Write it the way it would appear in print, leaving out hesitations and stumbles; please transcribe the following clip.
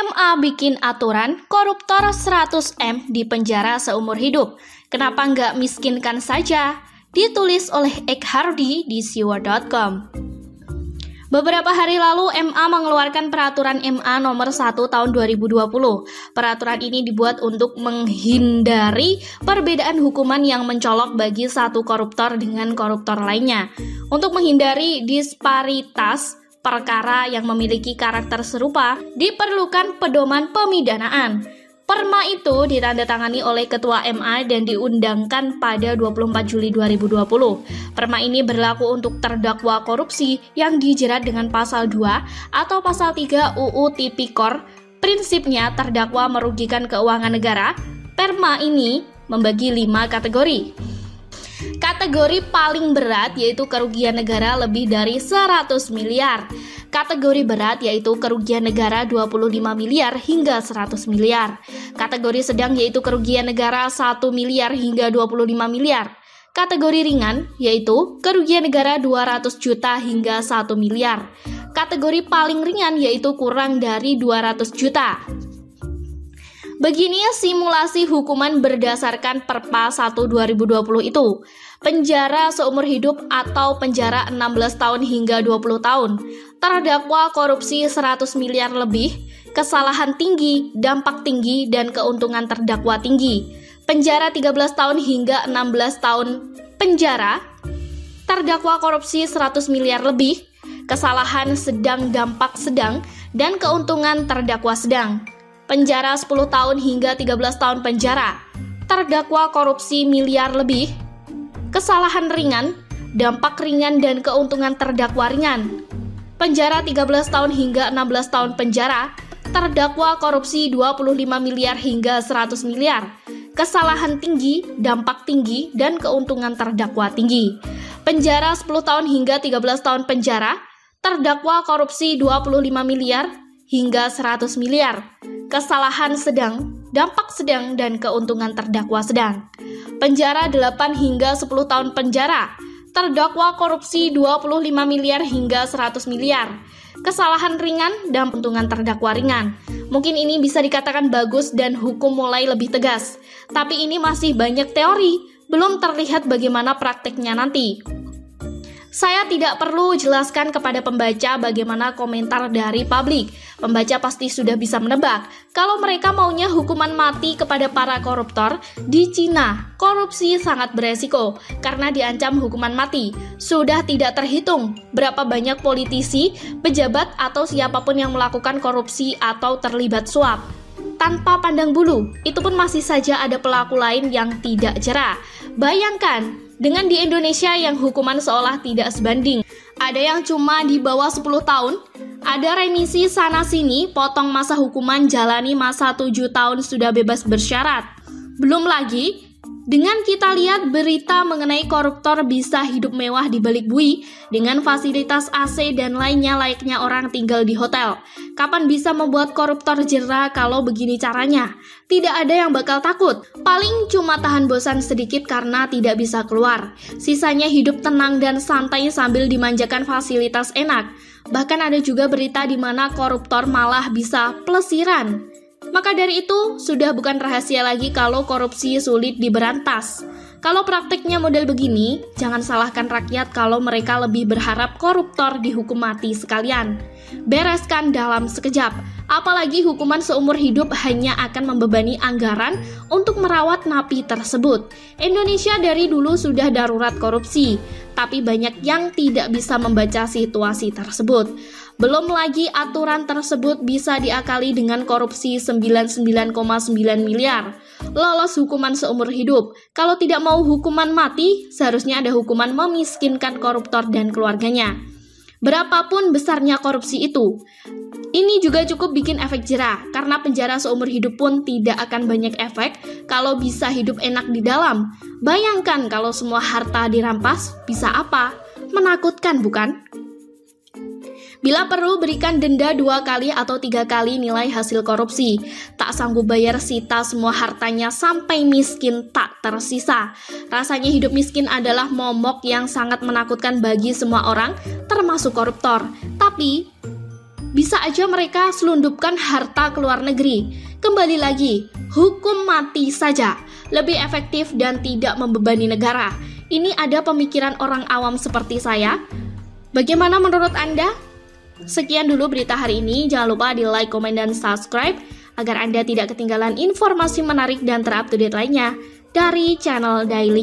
MA bikin aturan koruptor 100 M dipenjara seumur hidup. Kenapa nggak miskinkan saja? Ditulis oleh Ek Hardy di siwa.com. Beberapa hari lalu, MA mengeluarkan peraturan MA nomor 1 tahun 2020. Peraturan ini dibuat untuk menghindari perbedaan hukuman yang mencolok bagi satu koruptor dengan koruptor lainnya. Untuk menghindari disparitas perkara yang memiliki karakter serupa, diperlukan pedoman pemidanaan. Perma itu ditandatangani oleh Ketua MA dan diundangkan pada 24 Juli 2020. Perma ini berlaku untuk terdakwa korupsi yang dijerat dengan pasal 2 atau pasal 3 UU Tipikor. Prinsipnya terdakwa merugikan keuangan negara. Perma ini membagi 5 kategori. Kategori paling berat yaitu kerugian negara lebih dari 100 miliar. Kategori berat yaitu kerugian negara 25 miliar hingga 100 miliar. Kategori sedang yaitu kerugian negara 1 miliar hingga 25 miliar. Kategori ringan yaitu kerugian negara 200 juta hingga 1 miliar. Kategori paling ringan yaitu kurang dari 200 juta. Begini simulasi hukuman berdasarkan Perpa 1 2020 itu. Penjara seumur hidup atau penjara 16 tahun hingga 20 tahun. Terdakwa korupsi 100 miliar lebih, kesalahan tinggi, dampak tinggi, dan keuntungan terdakwa tinggi. Penjara 13 tahun hingga 16 tahun penjara. Terdakwa korupsi 100 miliar lebih, kesalahan sedang, dampak sedang, dan keuntungan terdakwa sedang. Penjara 10 tahun hingga 13 tahun penjara. Terdakwa korupsi miliar lebih, kesalahan ringan, dampak ringan, dan keuntungan terdakwa ringan. Penjara 13 tahun hingga 16 tahun penjara. Terdakwa korupsi 25 miliar hingga 100 miliar. Kesalahan tinggi, dampak tinggi, dan keuntungan terdakwa tinggi. Penjara 10 tahun hingga 13 tahun penjara. Terdakwa korupsi 25 miliar hingga 100 miliar. Kesalahan sedang, dampak sedang, dan keuntungan terdakwa sedang. Penjara 8 hingga 10 tahun penjara. Terdakwa korupsi 25 miliar hingga 100 miliar. Kesalahan ringan dan keuntungan terdakwa ringan. Mungkin ini bisa dikatakan bagus dan hukum mulai lebih tegas. Tapi ini masih banyak teori, belum terlihat bagaimana prakteknya nanti. Saya tidak perlu jelaskan kepada pembaca bagaimana komentar dari publik. Pembaca pasti sudah bisa menebak kalau mereka maunya hukuman mati kepada para koruptor. Di Cina, korupsi sangat beresiko karena diancam hukuman mati. Sudah tidak terhitung berapa banyak politisi, pejabat, atau siapapun yang melakukan korupsi atau terlibat suap. Tanpa pandang bulu, itu pun masih saja ada pelaku lain yang tidak jera. Bayangkan, dengan di Indonesia yang hukuman seolah tidak sebanding. Ada yang cuma di bawah 10 tahun, ada remisi sana-sini, potong masa hukuman, jalani masa 7 tahun sudah bebas bersyarat. Belum lagi, dengan kita lihat berita mengenai koruptor bisa hidup mewah di balik bui, dengan fasilitas AC dan lainnya layaknya orang tinggal di hotel. Kapan bisa membuat koruptor jera kalau begini caranya? Tidak ada yang bakal takut. Paling cuma tahan bosan sedikit karena tidak bisa keluar. Sisanya hidup tenang dan santai sambil dimanjakan fasilitas enak. Bahkan ada juga berita di mana koruptor malah bisa plesiran. Maka dari itu, sudah bukan rahasia lagi kalau korupsi sulit diberantas. Kalau prakteknya model begini, jangan salahkan rakyat kalau mereka lebih berharap koruptor dihukum mati sekalian. Bereskan dalam sekejap, apalagi hukuman seumur hidup hanya akan membebani anggaran untuk merawat napi tersebut. Indonesia dari dulu sudah darurat korupsi, tapi banyak yang tidak bisa membaca situasi tersebut. Belum lagi aturan tersebut bisa diakali dengan korupsi 99,9 miliar. Lolos hukuman seumur hidup. Kalau tidak mau hukuman mati, seharusnya ada hukuman memiskinkan koruptor dan keluarganya. Berapapun besarnya korupsi itu, ini juga cukup bikin efek jera, karena penjara seumur hidup pun tidak akan banyak efek kalau bisa hidup enak di dalam. Bayangkan kalau semua harta dirampas, bisa apa? Menakutkan, bukan? Bila perlu, berikan denda 2 kali atau 3 kali nilai hasil korupsi. Tak sanggup bayar, sita semua hartanya sampai miskin tak tersisa. Rasanya hidup miskin adalah momok yang sangat menakutkan bagi semua orang, termasuk koruptor. Tapi Bisa aja mereka selundupkan harta ke luar negeri. Kembali lagi, hukum mati saja lebih efektif dan tidak membebani negara. Ini ada pemikiran orang awam seperti saya. Bagaimana menurut Anda? Sekian dulu berita hari ini. Jangan lupa di like, komen, dan subscribe agar Anda tidak ketinggalan informasi menarik dan terupdate lainnya dari channel Daily.